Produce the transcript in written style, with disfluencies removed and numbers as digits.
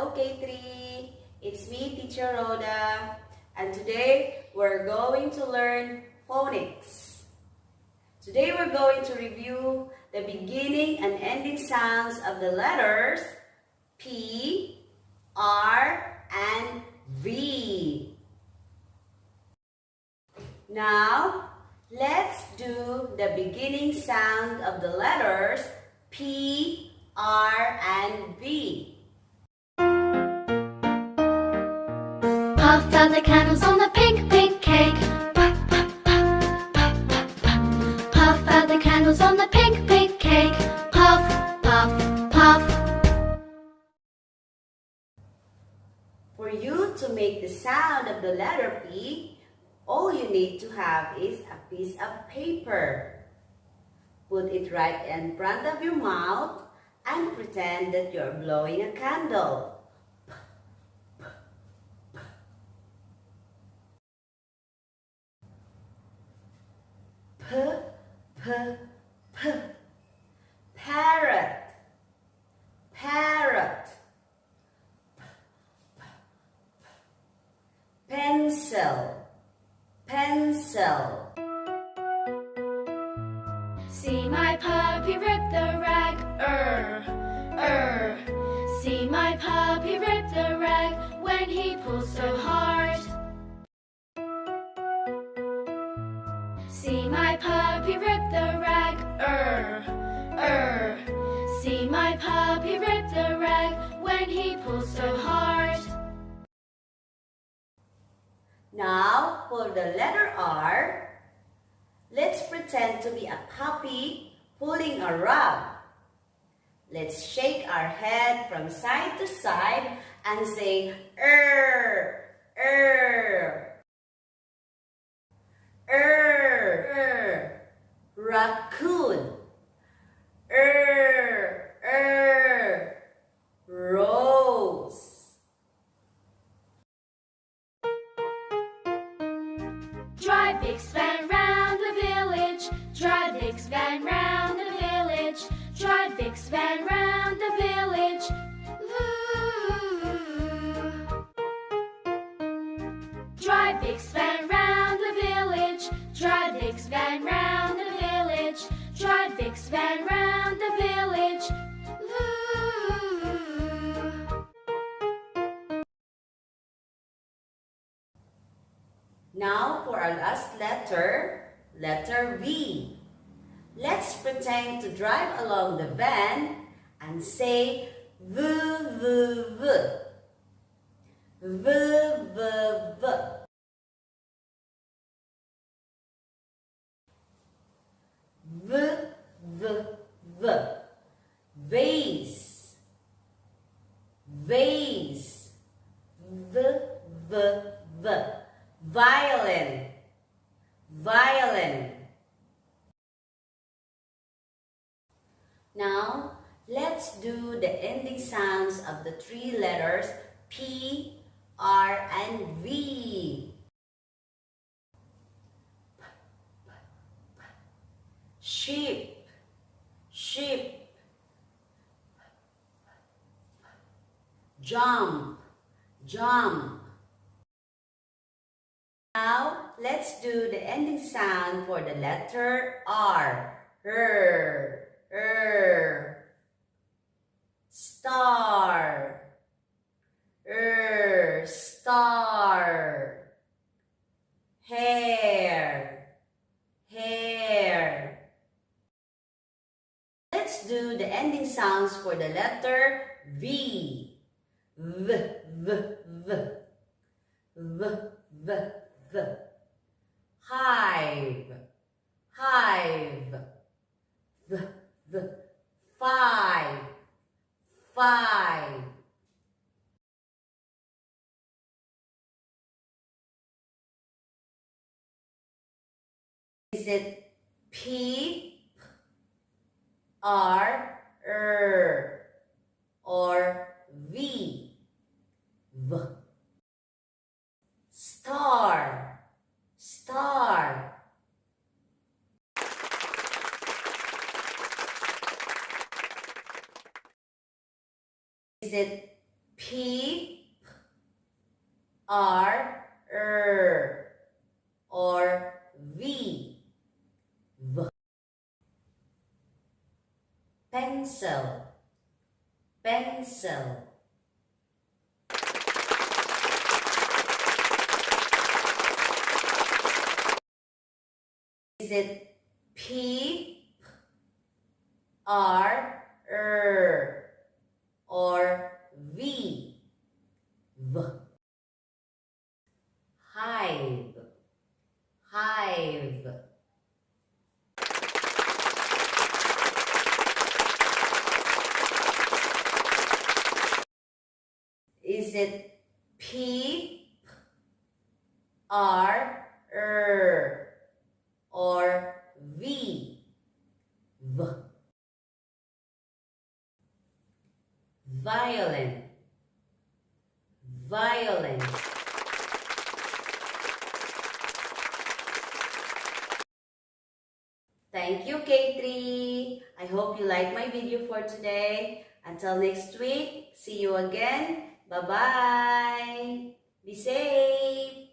Hello K3, it's me Teacher Rhoda, and today we're going to learn phonics. Today we're going to review the beginning and ending sounds of the letters P, R, and V. Now, let's do the beginning sound of the letters P, R, and V. Puff out the candles on the pink, pink cake. Puff, puff, puff, puff, puff, puff. Puff out the candles on the pink, pink cake. Puff, puff, puff. For you to make the sound of the letter P, all you need to have is a piece of paper. Put it right in front of your mouth and pretend that you're blowing a candle. P, p, p. Parrot, parrot. Pencil, pencil. See my puppy rip the rag, See my puppy rip the rag when he pulls so hard. See my puppy rip the rag, See my puppy rip the rag when he pulls so hard. Now, for the letter R, let's pretend to be a puppy pulling a rug. Let's shake our head from side to side and say, raccoon, rose. Drive Vix van round the village. Drive Vix van round the village. Drive Vix van round the village. Drive Vix van round the village. Drive Vix van round the village. Drive Vix van round the village. Now for our last letter, letter V. Let's pretend to drive along the van and say V, V, V. V, V, V. V, V, V. Vase, vase. V, V, V. Violin, violin. Now, let's do the ending sounds of the three letters P, R, and V. Sheep, sheep. Jump, jump. Now, let's do the ending sound for the letter R. Star, star. Hair, hair. Let's do the ending sounds for the letter V. V, V, V. V, V, V. Hive, hive. V, V. Five, five. Is it P, R, or V? V. Star, star. Is it P, R, or V. Pencil, pencil. Is it P, R, or V? Hive, hive. Is it P, R, or V? Violin, violin. Thank you, K3. I hope you like my video for today. Until next week, see you again. Bye-bye. Be safe.